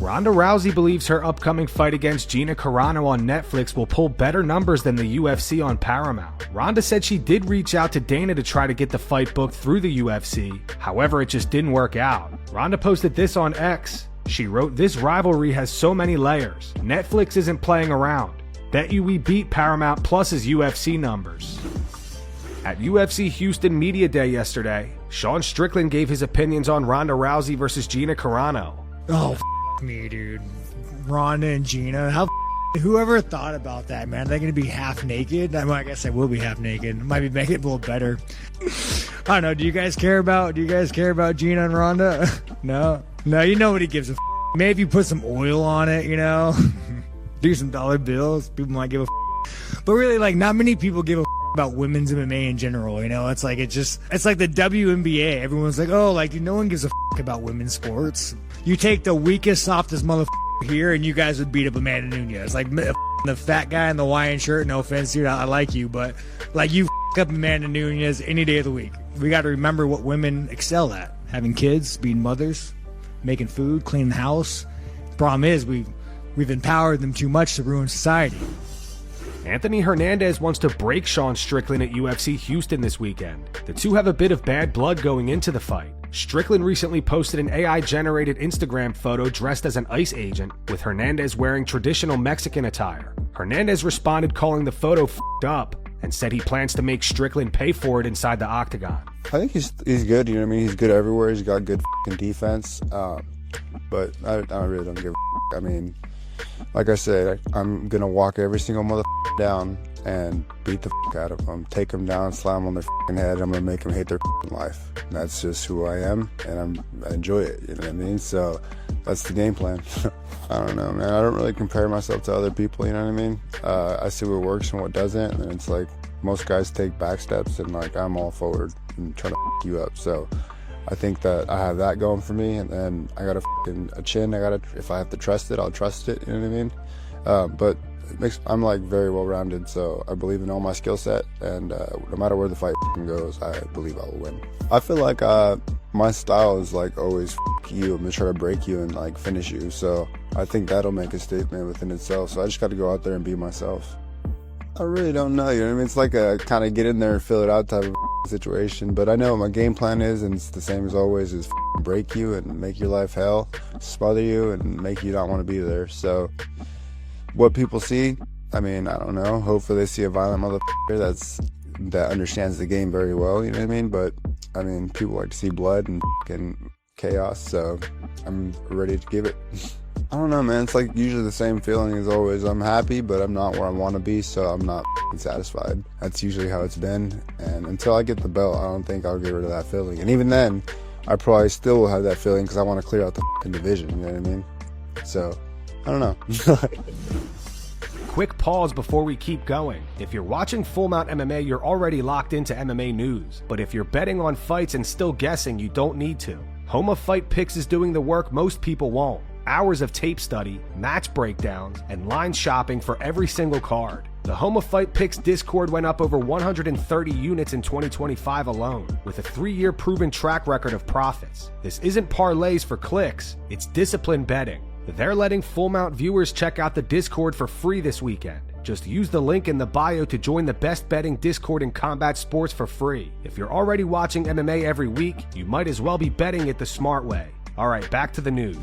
Ronda Rousey believes her upcoming fight against Gina Carano on Netflix will pull better numbers than the UFC on Paramount. Ronda said she did reach out to Dana to try to get the fight booked through the UFC, however it just didn't work out. Ronda posted this on X. She wrote, "This rivalry has so many layers. Netflix isn't playing around. Bet you we beat Paramount Plus's UFC numbers." At UFC Houston Media Day yesterday, Sean Strickland gave his opinions on Ronda Rousey versus Gina Carano. Oh, me, dude. Ronda and Gina. Whoever thought about that, man? They're going to be half naked? I guess I will be half naked. Might be making it a little better. I don't know. Do you guys care about Gina and Ronda? No? No, you know what he gives a Maybe you put some oil on it, you know? Do some dollar bills. People might give a But really, like, not many people give a about women's MMA in general, you know? It's like the WNBA. Everyone's like, oh, like, no one gives a about women's sports. You take the weakest, softest motherfucker here, and you guys would beat up Amanda Nunes. Like, the fat guy in the Hawaiian shirt, no offense, dude, I like you, but, like, you up Amanda Nunes any day of the week. We got to remember what women excel at. Having kids, being mothers, making food, cleaning the house. Problem is, we've empowered them too much to ruin society. Anthony Hernandez wants to break Sean Strickland at UFC Houston this weekend. The two have a bit of bad blood going into the fight. Strickland recently posted an AI-generated Instagram photo dressed as an ICE agent, with Hernandez wearing traditional Mexican attire. Hernandez responded calling the photo f***ed up, and said he plans to make Strickland pay for it inside the octagon. I think he's good, you know what I mean? He's good everywhere. He's got good f***ing defense, but I really don't give a f***. I mean, like I said, I'm going to walk every single motherfucker down and beat the f*** out of them. Take them down, slam them on their f***ing head. I'm going to make them hate their f***ing life. And that's just who I am, and I enjoy it, you know what I mean? So that's the game plan. I don't know, man. I don't really compare myself to other people, you know what I mean? I see what works and what doesn't, and it's like most guys take back steps, and like I'm all forward and trying to f*** you up. So I think that I have that going for me, and then I got a chin. If I have to trust it, I'll trust it. You know what I mean? But I'm like very well rounded, so I believe in all my skill set, and no matter where the fight goes, I believe I will win. I feel like my style is like always you. I'm gonna try to break you and like finish you. So I think that'll make a statement within itself. So I just got to go out there and be myself. I really don't know. You know what I mean? It's like a kind of get in there and fill it out type of situation, but I know what my game plan is, and it's the same as always, is break you and make your life hell, smother you and make you not want to be there. So what people see, I mean, I don't know. Hopefully they see a violent motherfucker that understands the game very well, you know what I mean? But I mean, people like to see blood and chaos, so I'm ready to give it. I don't know, man. It's like usually the same feeling as always. I'm happy, but I'm not where I want to be, so I'm not satisfied. That's usually how it's been, and until I get the belt, I don't think I'll get rid of that feeling. And even then, I probably still will have that feeling because I want to clear out the division, you know what I mean? So, I don't know. Quick pause before we keep going. If you're watching Full Mount MMA, you're already locked into MMA news. But if you're betting on fights and still guessing, you don't need to. Homa Fight Picks is doing the work most people won't. Hours of tape study, match breakdowns, and line shopping for every single card. The Homa Fight Picks Discord went up over 130 units in 2025 alone, with a 3-year proven track record of profits. This isn't parlays for clicks, it's disciplined betting. They're letting Full Mount viewers check out the Discord for free this weekend. Just use the link in the bio to join the best betting Discord in combat sports for free. If you're already watching MMA every week, you might as well be betting it the smart way. Alright, back to the news.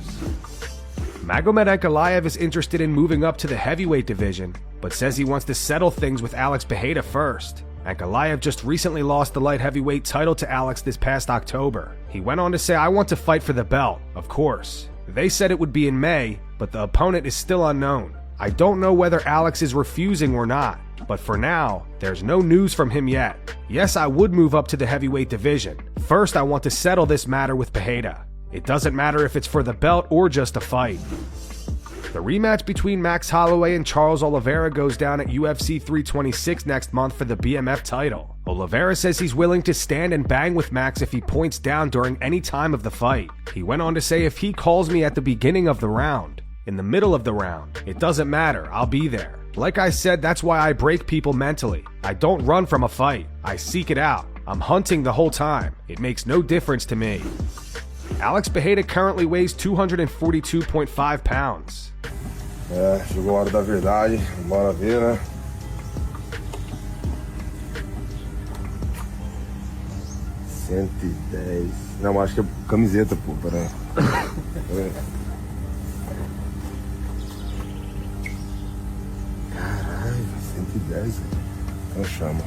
Magomed Ankalaev is interested in moving up to the heavyweight division, but says he wants to settle things with Alex Pereira first. Ankalaev just recently lost the light heavyweight title to Alex this past October. He went on to say, "I want to fight for the belt, of course." They said it would be in May, but the opponent is still unknown. I don't know whether Alex is refusing or not, but for now, there's no news from him yet. Yes, I would move up to the heavyweight division. First, I want to settle this matter with Pereira. It doesn't matter if it's for the belt or just a fight. The rematch between Max Holloway and Charles Oliveira goes down at UFC 326 next month for the BMF title. Oliveira says he's willing to stand and bang with Max if he points down during any time of the fight. He went on to say, "If he calls me at the beginning of the round, in the middle of the round, it doesn't matter, I'll be there. Like I said, that's why I break people mentally. I don't run from a fight. I seek it out. I'm hunting the whole time. It makes no difference to me." Alex Bejeda currently weighs 242.5 pounds. Chegou a hora da verdade. Bora ver, né? $110. Não, acho que é camiseta, pô. Peraí. Caralho, 110. Então chama.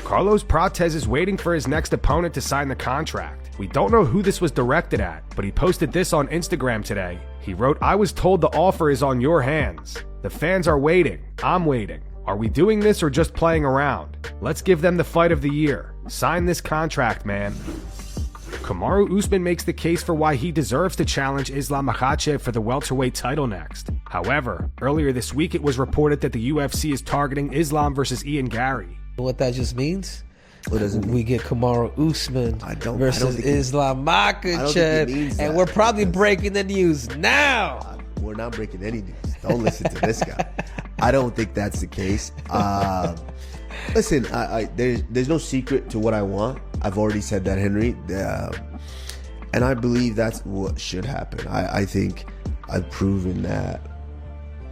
Carlos Prates is waiting for his next opponent to sign the contract. We don't know who this was directed at, but he posted this on Instagram today. He wrote, "I was told the offer is on your hands. The fans are waiting. I'm waiting. Are we doing this or just playing around? Let's give them the fight of the year. Sign this contract, man." Kamaru Usman makes the case for why he deserves to challenge Islam Makhachev for the welterweight title next. However, earlier this week it was reported that the UFC is targeting Islam versus Ian Gary. What that just means? What does it mean? We get Kamaru Usman versus Islam Makhachev, and we're probably breaking the news now. We're not breaking any news. Don't listen to this guy. I don't think that's the case. Listen, there's no secret to what I want. I've already said that, Henry. And I believe that's what should happen. I think I've proven that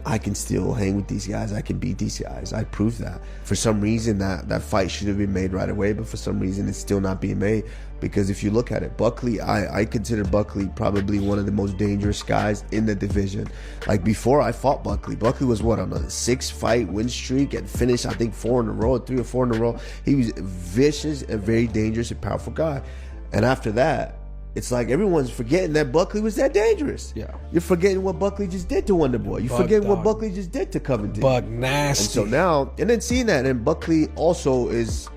I can still hang with these guys. I can beat these guys. I proved that. For some reason, that fight should have been made right away, but for some reason, it's still not being made. Because if you look at it, Buckley, I consider Buckley probably one of the most dangerous guys in the division. Like before I fought Buckley was what, on a 6-fight win streak and finished, I think, 3 or 4 in a row. He was vicious and very dangerous and powerful guy. And after that, it's like everyone's forgetting that Buckley was that dangerous. Yeah. You're forgetting what Buckley just did to Wonderboy. You're forgetting what Buckley just did to Covington. Bug nasty. And so now, and then seeing that, and Buckley also is,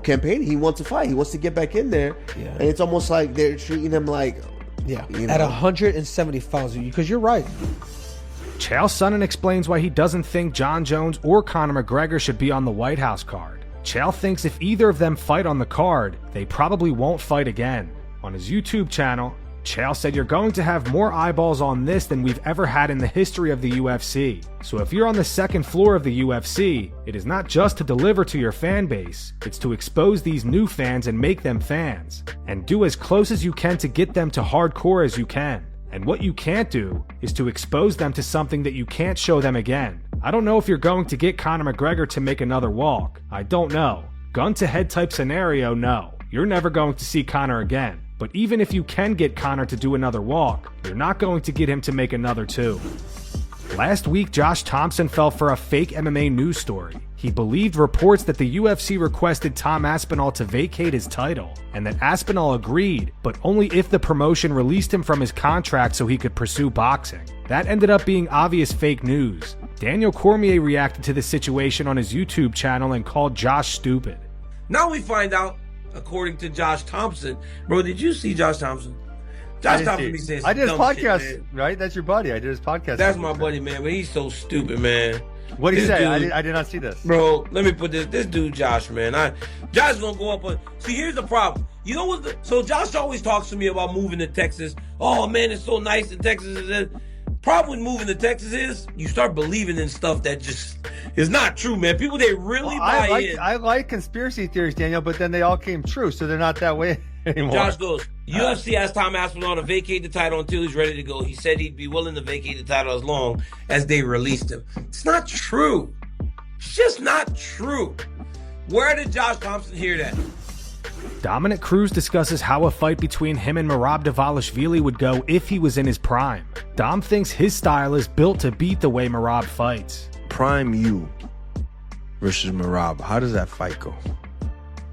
campaigning. He wants to fight. He wants to get back in there. Yeah. And it's almost like they're treating him like, at 170 pounds, because you're right. Chael Sonnen explains why he doesn't think John Jones or Conor McGregor should be on the White House card. Chael thinks if either of them fight on the card, they probably won't fight again. On his YouTube channel, Chael said, "You're going to have more eyeballs on this than we've ever had in the history of the UFC. So if you're on the second floor of the UFC, it is not just to deliver to your fan base, it's to expose these new fans and make them fans. And do as close as you can to get them to hardcore as you can. And what you can't do is to expose them to something that you can't show them again. I don't know if you're going to get Conor McGregor to make another walk. I don't know. Gun-to-head type scenario, no. You're never going to see Conor again. But even if you can get Conor to do another walk, you're not going to get him to make another 2. Last week, Josh Thompson fell for a fake MMA news story. He believed reports that the UFC requested Tom Aspinall to vacate his title, and that Aspinall agreed, but only if the promotion released him from his contract so he could pursue boxing. That ended up being obvious fake news. Daniel Cormier reacted to the situation on his YouTube channel and called Josh stupid. Now we find out, according to Josh Thompson. Bro, did you see Josh Thompson? Josh Thompson be saying some I did his dumb podcast, shit, man. right? That's your buddy. I did his podcast. That's my buddy, man, but he's so stupid, man. What did he say? Dude, I did not see this. Bro, let me put this dude Josh, man. Josh gonna go up on. See, here's the problem. You know what? So Josh always talks to me about moving to Texas. Oh man, it's so nice in Texas. Problem with moving to Texas is you start believing in stuff that just is not true, man. People, they really buy in. I like conspiracy theories, Daniel, but then they all came true, so they're not that way anymore. Josh goes, UFC asked Tom Aspinall to vacate the title until he's ready to go. He said he'd be willing to vacate the title as long as they released him. It's not true. It's just not true. Where did Josh Thompson hear that? Dominic Cruz discusses how a fight between him and Merab Dvalishvili would go if he was in his prime. Dom thinks his style is built to beat the way Merab fights. Prime you versus Merab. How does that fight go?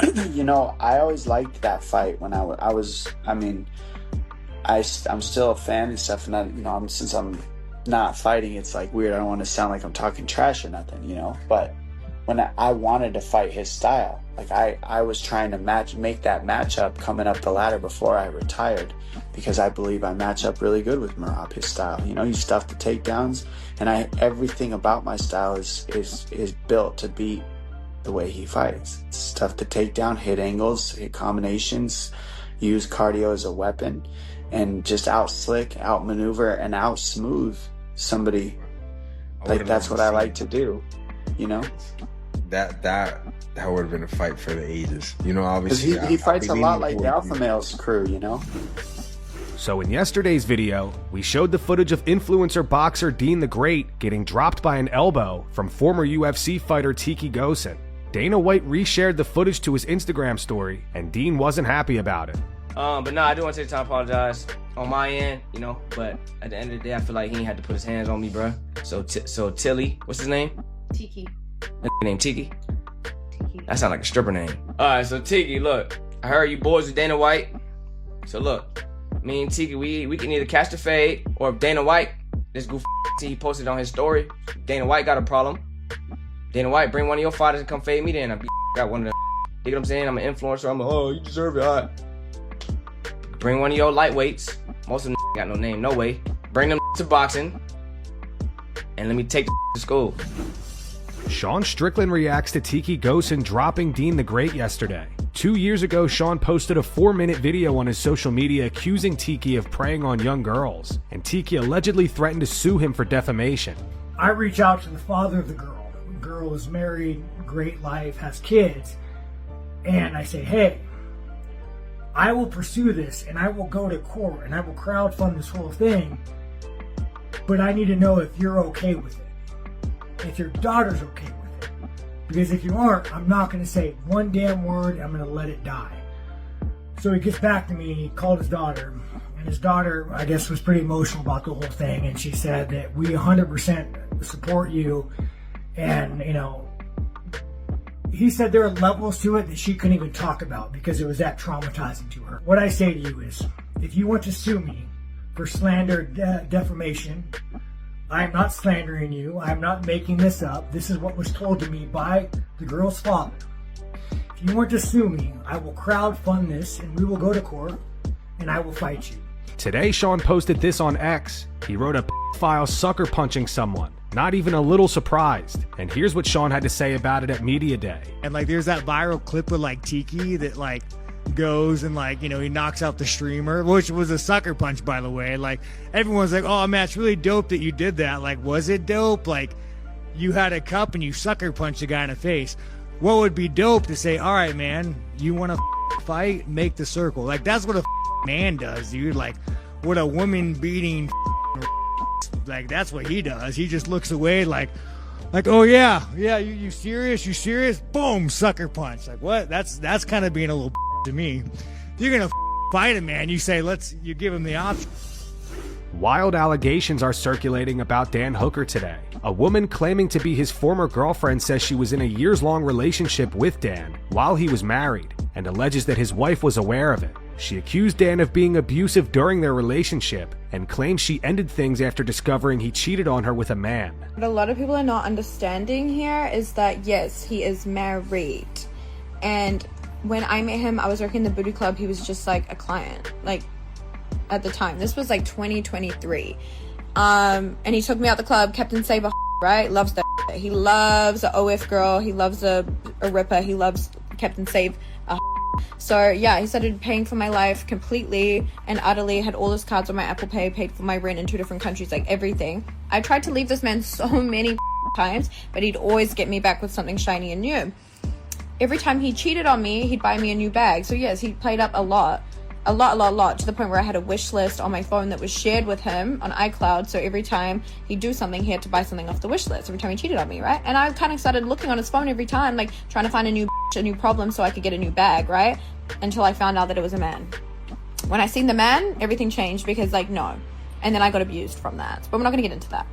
I always liked that fight when I'm still a fan and stuff, and since I'm not fighting, it's like weird. I don't want to sound like I'm talking trash or nothing, but when I wanted to fight his style, like I was trying to make that matchup coming up the ladder before I retired, because I believe I match up really good with Merab, his style. He's stuffed the takedowns, and everything about my style is built to beat the way he fights. It's tough to take down, hit angles, hit combinations, use cardio as a weapon, and just out slick, out maneuver, and out smooth somebody. Like that's what I like to do, That that would have been a fight for the ages. You know, Because obviously. he fights a lot like the Alpha Males crew, you know? So in yesterday's video, we showed the footage of influencer boxer Dean the Great getting dropped by an elbow from former UFC fighter Tiki Ghosn. Dana White reshared the footage to his Instagram story, and Dean wasn't happy about it. But no, I do want to take the time to apologize on my end, you know, but at the end of the day, I feel like he ain't had to put his hands on me, bro. So Tilly, what's his name? Tiki. Name Tiki? Tiki. That sound like a stripper name. Alright, so Tiki, look, I heard you boys with Dana White. So look, me and Tiki, we can either catch the fade, or if Dana White, this goof he posted on his story, Dana White got a problem. Dana White, bring one of your fighters and come fade me, then I got one of them. You know what I'm saying? I'm an influencer. I'm like, oh, you deserve it. All right. Bring one of your lightweights. Most of them got no name, no way. Bring them to boxing, and let me take the to school. Sean Strickland reacts to Tiki Ghosn dropping Dean the Great yesterday. 2 years ago, Sean posted a 4-minute video on his social media accusing Tiki of preying on young girls, and Tiki allegedly threatened to sue him for defamation. I reach out to the father of the girl. The girl is married, great life, has kids, and I say, hey, I will pursue this and I will go to court and I will crowdfund this whole thing, but I need to know if you're okay with it, if your daughter's okay with it, because if you aren't, I'm not going to say one damn word. I'm going to let it die. So he gets back to me, he called his daughter, and his daughter, I guess, was pretty emotional about the whole thing, and she said that we 100% support you, and, you know, he said there are levels to it that she couldn't even talk about because it was that traumatizing to her. What I say to you is, if you want to sue me for slander, defamation, I am not slandering you. I am not making this up. This is what was told to me by the girl's father. If you want to sue me, I will crowdfund this and we will go to court and I will fight you. Today, Sean posted this on X. He wrote a file sucker punching someone. Not even a little surprised. And here's what Sean had to say about it at Media Day. And like there's that viral clip with like Tiki that like goes and like, you know, he knocks out the streamer, which was a sucker punch, by the way. Like everyone's like, oh man, it's really dope that you did that. Like, was it dope? Like you had a cup and you sucker punched a guy in the face. What would be dope to say, all right, man, you want to fight? Make the circle. Like that's what a man does, dude. Like what a woman beating like that's what he does. He just looks away like oh yeah, you serious? Boom, sucker punch. Like what? That's kind of being a little to me. If you're gonna fight a man, you say you give him the option. Wild allegations are circulating about Dan Hooker today. A woman claiming to be his former girlfriend says she was in a years-long relationship with Dan while he was married, and alleges that his wife was aware of it. She accused Dan of being abusive during their relationship and claims she ended things after discovering he cheated on her with a man. What a lot of people are not understanding here is that, yes, he is married. And when I met him, I was working in the booty club. He was just like a client, like at the time. This was like 2023. And he took me out the club, Captain Saber, right? Loves that. He loves a OF girl. He loves a ripper. He loves Captain Save. So yeah, he started paying for my life completely and utterly, had all his cards on my Apple Pay, paid for my rent in 2 different countries, like everything. I tried to leave this man so many times, but he'd always get me back with something shiny and new. Every time he cheated on me, he'd buy me a new bag. So yes, he played up a lot, to the point where I had a wish list on my phone that was shared with him on iCloud. So every time he'd do something, he had to buy something off the wish list every time he cheated on me, right? And I kind of started looking on his phone every time, like trying to find a new problem so I could get a new bag, right? Until I found out that it was a man. When I seen the man, everything changed because like, no. And then I got abused from that. But we're not going to get into that.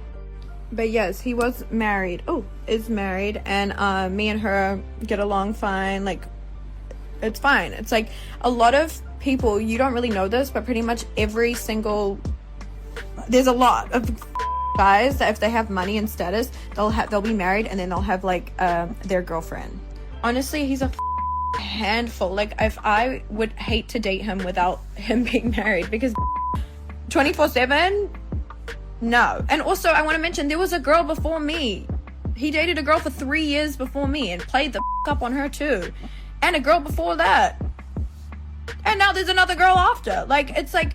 But yes, he was married. Is married. And me and her get along fine. Like, it's fine. It's like a lot of people, you don't really know this, but pretty much there's a lot of guys that if they have money and status, they'll be married and then they'll have like their girlfriend. Honestly, he's a handful. Like if I would hate to date him without him being married, because 24/7, no. And also I want to mention there was a girl before me. He dated a girl for 3 years before me and played the up on her too, and a girl before that. And now there's another girl after. Like, it's like,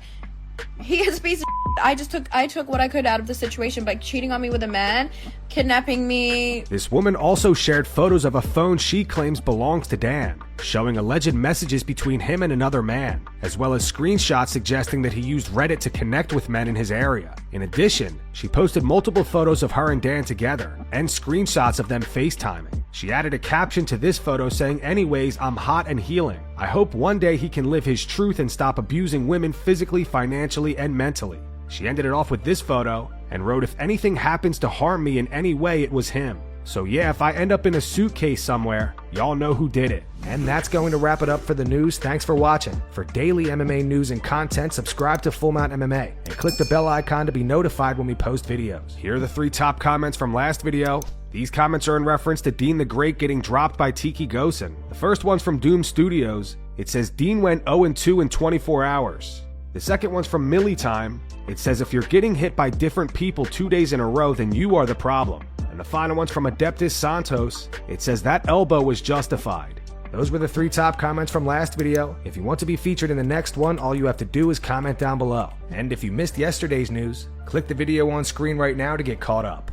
he is a piece of I took what I could out of the situation by cheating on me with a man, kidnapping me. This woman also shared photos of a phone she claims belongs to Dan, showing alleged messages between him and another man, as well as screenshots suggesting that he used Reddit to connect with men in his area. In addition, she posted multiple photos of her and Dan together, and screenshots of them FaceTiming. She added a caption to this photo saying, "Anyways, I'm hot and healing. I hope one day he can live his truth and stop abusing women physically, financially, and mentally." She ended it off with this photo and wrote, "If anything happens to harm me in any way, it was him. So yeah, if I end up in a suitcase somewhere, y'all know who did it." And that's going to wrap it up for the news. Thanks for watching. For daily MMA news and content, subscribe to Full Mount MMA and click the bell icon to be notified when we post videos. Here are the 3 top comments from last video. These comments are in reference to Dean the Great getting dropped by Tiki Ghosn. The first one's from Doom Studios. It says, "Dean went 0-2 in 24 hours. The second one's from Millie Time. It says, "If you're getting hit by different people 2 days in a row, then you are the problem." And the final one's from Adeptus Santos. It says, "That elbow was justified." Those were the 3 top comments from last video. If you want to be featured in the next one, all you have to do is comment down below. And if you missed yesterday's news, click the video on screen right now to get caught up.